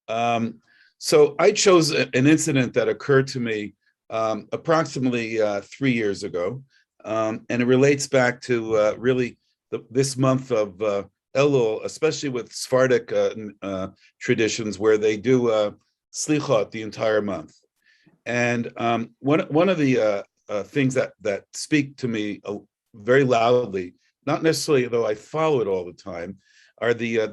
So I chose an incident that occurred to me approximately 3 years ago, and it relates back to really this month of Elul, especially with Sephardic traditions, where they do slichot the entire month. And one of the things that speak to me very loudly, not necessarily though I follow it all the time, are the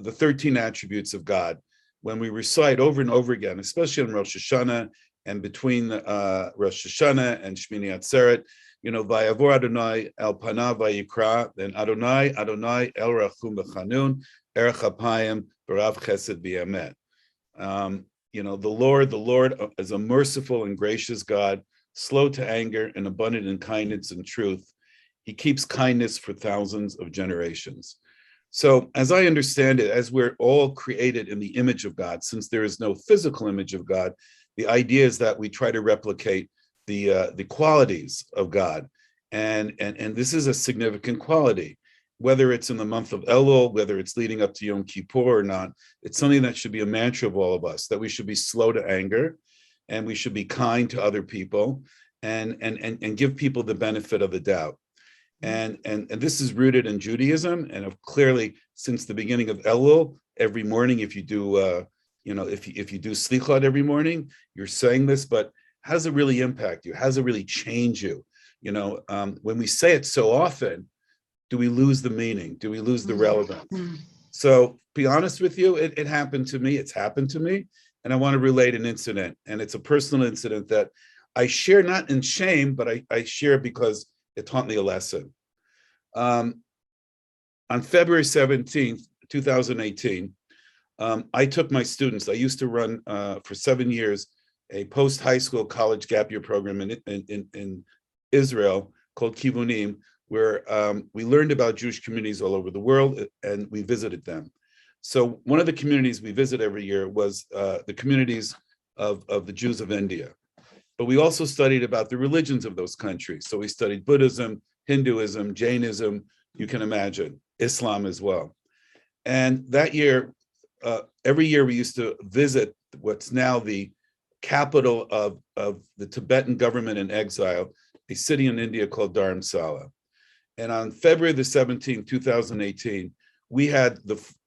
13 attributes of God. When we recite over and over again, especially in Rosh Hashanah and between Rosh Hashanah and Shmini Atzeret, Vayavor Adonai el panav vayikra, then Adonai, Adonai el rachum b'chanun, erech hapayim b'rav chesed v'yamet. The Lord is a merciful and gracious God, slow to anger and abundant in kindness and truth. He keeps kindness for thousands of generations. So as I understand it, as we're all created in the image of God, since there is no physical image of God, the idea is that we try to replicate the qualities of God. And this is a significant quality, whether it's in the month of Elul, whether it's leading up to Yom Kippur or not. It's something that should be a mantra of all of us, that we should be slow to anger and we should be kind to other people and give people the benefit of the doubt. And this is rooted in Judaism, and clearly since the beginning of Elul, every morning, if you do if you do slichot every morning, you're saying this. But how does it really impact you? How does it really change you? When we say it so often, do we lose the meaning? Do we lose the relevance? So, be honest with you, it happened to me. It's happened to me, and I want to relate an incident, and it's a personal incident that I share not in shame, but I share because it taught me a lesson. On February 17th, 2018, I took my students. I used to run for 7 years a post-high school college gap year program in Israel called Kivunim, where we learned about Jewish communities all over the world, and we visited them. So one of the communities we visit every year was the communities of the Jews of India. But we also studied about the religions of those countries. So we studied Buddhism, Hinduism, Jainism, you can imagine, Islam as well. And that year, every year we used to visit what's now the capital of the Tibetan government in exile, a city in India called Dharamsala. And on February the 17th, 2018, we had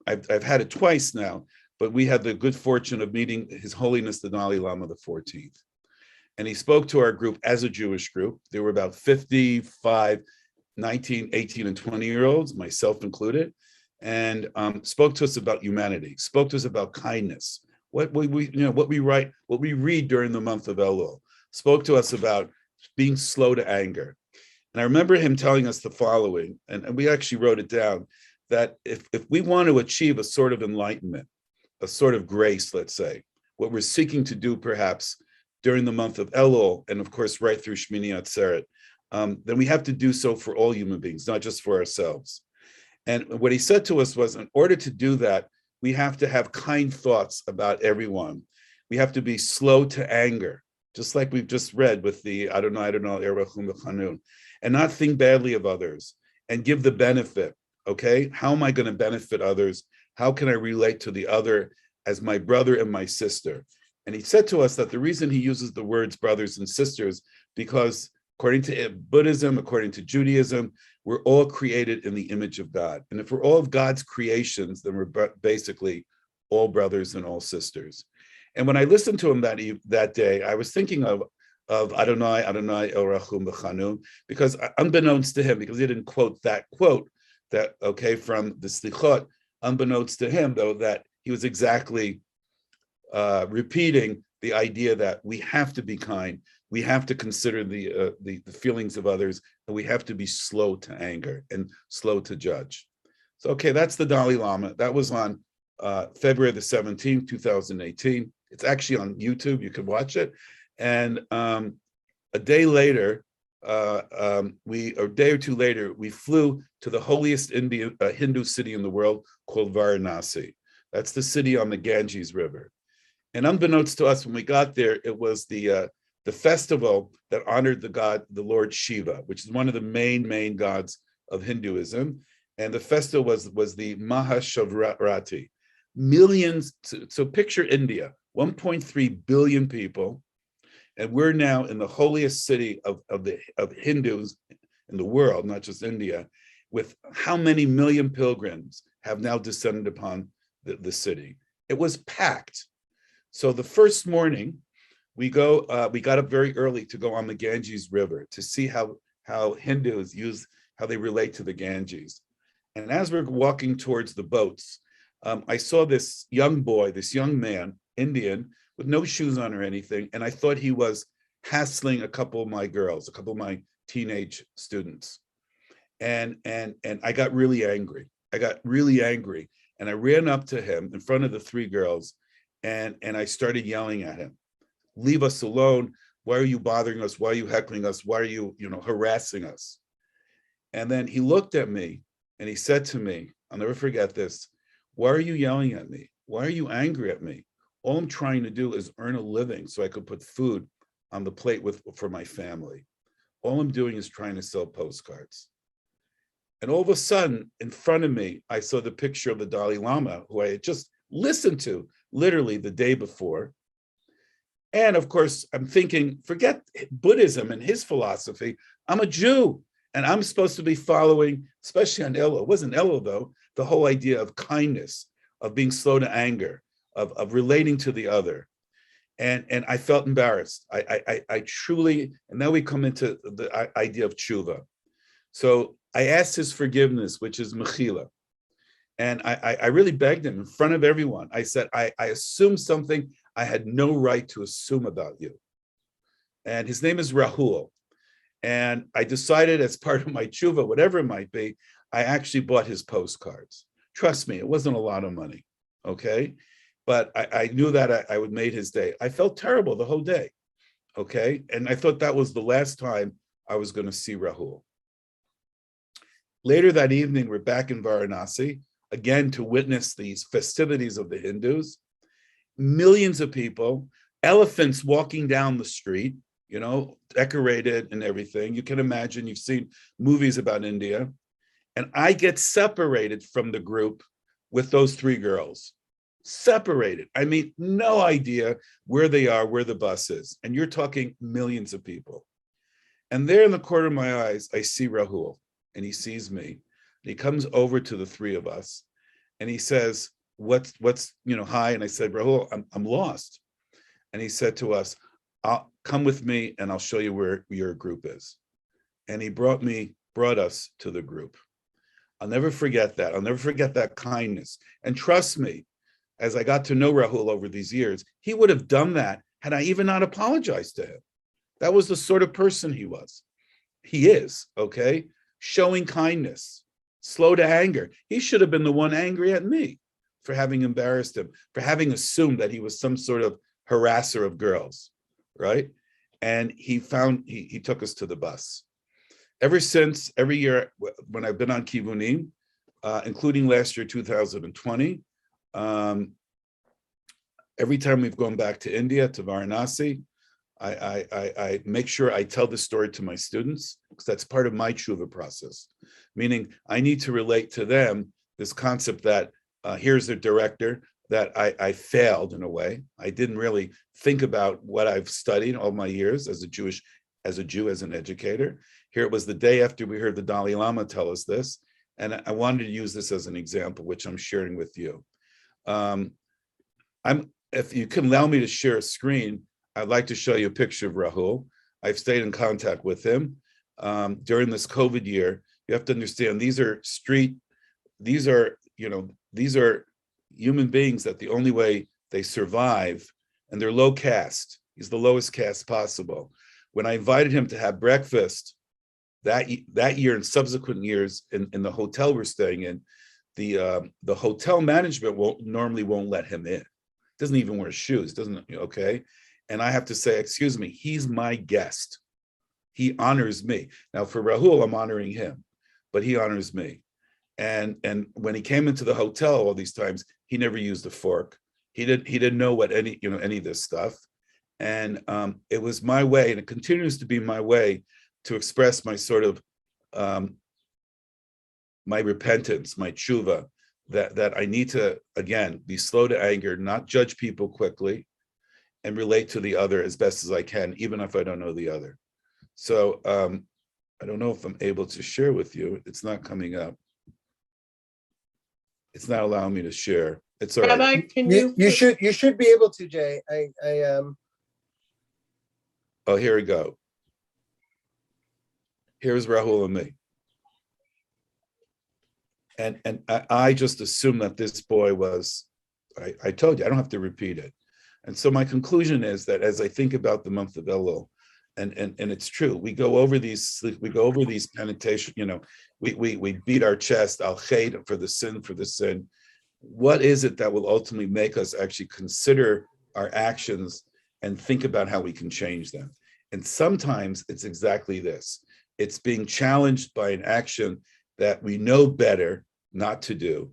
I've had it twice now, but we had the good fortune of meeting His Holiness the Dalai Lama the 14th. And he spoke to our group as a Jewish group. There were about 55, 19, 18, and 20-year-olds, myself included, and spoke to us about humanity, spoke to us about kindness, what we read during the month of Elul, spoke to us about being slow to anger. And I remember him telling us the following, and we actually wrote it down, that if we want to achieve a sort of enlightenment, a sort of grace, let's say, what we're seeking to do perhaps during the month of Elul, and of course right through Shmini Atzeret, then we have to do so for all human beings, not just for ourselves. And what he said to us was, in order to do that, we have to have kind thoughts about everyone. We have to be slow to anger, just like we've just read with the Adonai, Adonai, Erachum B'chanun, and not think badly of others and give the benefit, okay? How am I going to benefit others? How can I relate to the other as my brother and my sister? And he said to us that the reason he uses the words brothers and sisters, because according to Buddhism, according to Judaism, we're all created in the image of God. And if we're all of God's creations, then we're basically all brothers and all sisters. And when I listened to him that day, I was thinking of Adonai, Adonai el rachum b'chanun, because unbeknownst to him, because he didn't quote that, from the Slichot, unbeknownst to him, though, that he was exactly repeating the idea that we have to be kind, we have to consider the feelings of others, and we have to be slow to anger and slow to judge. So, okay, that's the Dalai Lama. That was on February the 17th, 2018. It's actually on YouTube. You can watch it. And a day later, a day or two later, we flew to the holiest Hindu city in the world called Varanasi. That's the city on the Ganges River. And unbeknownst to us, when we got there, it was the festival that honored the Lord Shiva, which is one of the main gods of Hinduism. And the festival was the Mahashivrati. millions. So picture India, 1.3 billion people, and we're now in the holiest city of Hindus in the world, not just India, with how many million pilgrims have now descended upon the city. It was packed. So the first morning, we got up very early to go on the Ganges River to see how Hindus how they relate to the Ganges. And as we're walking towards the boats, I saw this young boy, this young man, Indian, with no shoes on or anything. And I thought he was hassling a couple of my girls, a couple of my teenage students. And I got really angry. And I ran up to him in front of the three girls, and I started yelling at him, "Leave us alone. Why are you bothering us? Why are you heckling us? Why are you, harassing us?" And then he looked at me and he said to me, I'll never forget this, "Why are you yelling at me? Why are you angry at me? All I'm trying to do is earn a living so I could put food on the plate for my family. All I'm doing is trying to sell postcards." And all of a sudden, in front of me, I saw the picture of the Dalai Lama, who I had just listened to literally the day before. And of course, I'm thinking, forget Buddhism and his philosophy. I'm a Jew, and I'm supposed to be following, especially on Elul. It wasn't Elul, though, the whole idea of kindness, of being slow to anger, of relating to the other. And I felt embarrassed. I truly, and now we come into the idea of tshuva. So I asked his forgiveness, which is mechila. And I really begged him in front of everyone. I said, I assumed something I had no right to assume about you. And his name is Rahul. And I decided, as part of my tshuva, whatever it might be, I actually bought his postcards. Trust me, it wasn't a lot of money, okay? But I knew that I would make his day. I felt terrible the whole day, okay? And I thought that was the last time I was going to see Rahul. Later that evening, we're back in Varanasi, again to witness these festivities of the Hindus. Millions of people, elephants walking down the street, decorated and everything. You can imagine, you've seen movies about India. And I get separated from the group with those three girls. Separated. I mean, no idea where they are, where the bus is. And you're talking millions of people. And there in the corner of my eyes, I see Rahul, and he sees me. And he comes over to the three of us, and he says, what's hi? And I said, "Rahul, I'm lost." And he said to us, "Come with me, and I'll show you where your group is." And he brought us to the group. I'll never forget that. I'll never forget that kindness. And trust me, as I got to know Rahul over these years, he would have done that had I even not apologized to him. That was the sort of person he was. He is, okay? Showing kindness, slow to anger. He should have been the one angry at me for having embarrassed him, for having assumed that he was some sort of harasser of girls, right? And he took us to the bus. Ever since, every year when I've been on Kivunim, including last year, 2020, every time we've gone back to India, to Varanasi, I make sure I tell this story to my students, because that's part of my tshuva process. Meaning, I need to relate to them this concept that here's a director that I failed in a way. I didn't really think about what I've studied all my years as a Jew, as an educator. Here it was the day after we heard the Dalai Lama tell us this, and I wanted to use this as an example, which I'm sharing with you. If you can allow me to share a screen, I'd like to show you a picture of Rahul. I've stayed in contact with him during this COVID year. You have to understand, these are human beings that the only way they survive, and they're low caste. He's the lowest caste possible. When I invited him to have breakfast that year and subsequent years in the hotel we're staying in, the hotel management normally won't let him in. Doesn't even wear shoes, okay? And I have to say, excuse me, he's my guest. He honors me. Now for Rahul, I'm honoring him, but he honors me. And when he came into the hotel all these times, he never used a fork. He didn't know what any of this stuff. And it was my way, and it continues to be my way, to express my sort of my repentance, my tshuva, that I need to, again, be slow to anger, not judge people quickly, and relate to the other as best as I can, even if I don't know the other. So I don't know if I'm able to share with you. It's not coming up. It's not allowing me to share. It's all right. Rabbi, can you? You should be able to, Jay. Oh, here we go. Here's Rahul and me. And I just assumed that this boy was, I told you, I don't have to repeat it. And so my conclusion is that as I think about the month of Elul, and it's true, we go over these connotations, we beat our chest, al ched, for the sin. What is it that will ultimately make us actually consider our actions and think about how we can change them? And sometimes it's exactly this. It's being challenged by an action that we know better not to do,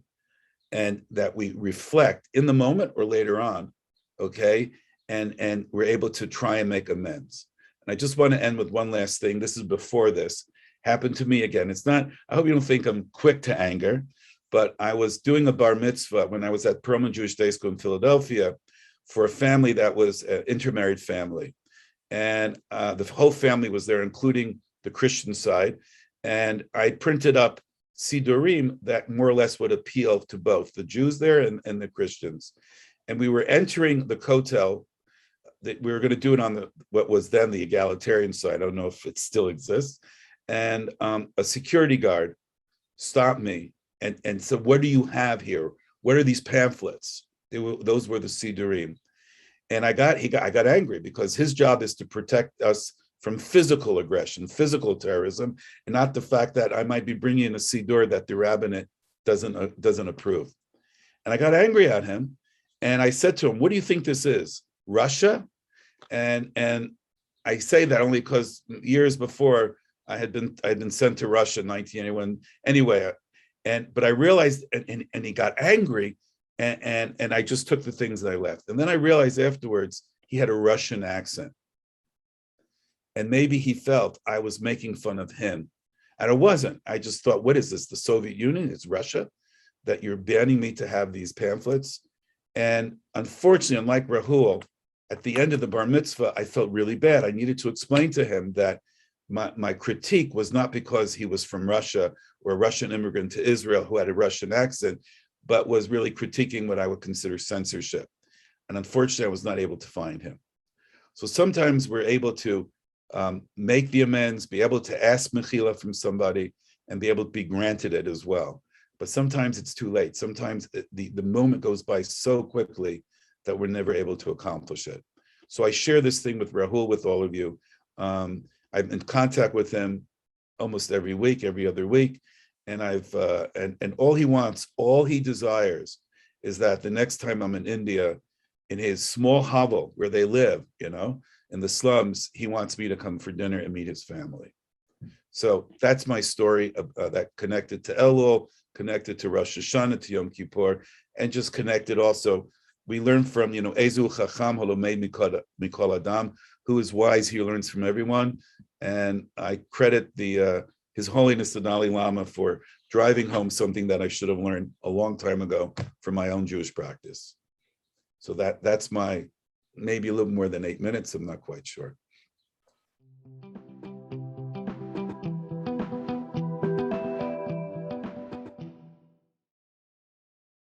and that we reflect in the moment or later on, okay? And we're able to try and make amends. And I just want to end with one last thing. This is before this. Happened to me again. It's not, I hope you don't think I'm quick to anger, but I was doing a bar mitzvah when I was at Perlman Jewish Day School in Philadelphia for a family that was an intermarried family. And the whole family was there, including the Christian side. And I printed up Sidurim that more or less would appeal to both the Jews there and the Christians. And we were entering the kotel. That we were going to do it on what was then the egalitarian side. I don't know if it still exists. And a security guard stopped me and said, "What do you have here? What are these pamphlets?" Those were the Sidurim. And I got angry because his job is to protect us from physical aggression, physical terrorism, and not the fact that I might be bringing in a Sidur that the rabbinate doesn't approve. And I got angry at him, and I said to him, "What do you think this is? Russia?" And I say that only because years before I had been sent to Russia in 1981. Anyway, but I realized, and he got angry, and I just took the things that I left. And then I realized afterwards he had a Russian accent. And maybe he felt I was making fun of him. And it wasn't. I just thought, what is this? The Soviet Union? It's Russia? That you're banning me to have these pamphlets? And unfortunately, unlike Rahul, at the end of the bar mitzvah, I felt really bad. I needed to explain to him that my critique was not because he was from Russia or a Russian immigrant to Israel who had a Russian accent, but was really critiquing what I would consider censorship. And unfortunately, I was not able to find him. So sometimes we're able to make the amends, be able to ask mechila from somebody, and be able to be granted it as well. But sometimes it's too late. Sometimes the moment goes by so quickly that we're never able to accomplish it. So I share this thing with Rahul, with all of you. I'm in contact with him almost every week, every other week. And and all he wants, all he desires is that the next time I'm in India, in his small hovel where they live, in the slums, he wants me to come for dinner and meet his family. So that's my story that connected to Elul, connected to Rosh Hashanah, to Yom Kippur, and just connected also. We learn from, Ezu Chacham Holomed Mikol Adam, who is wise, he learns from everyone. And I credit His Holiness the Dalai Lama for driving home something that I should have learned a long time ago from my own Jewish practice. So that's my, maybe a little more than 8 minutes, I'm not quite sure.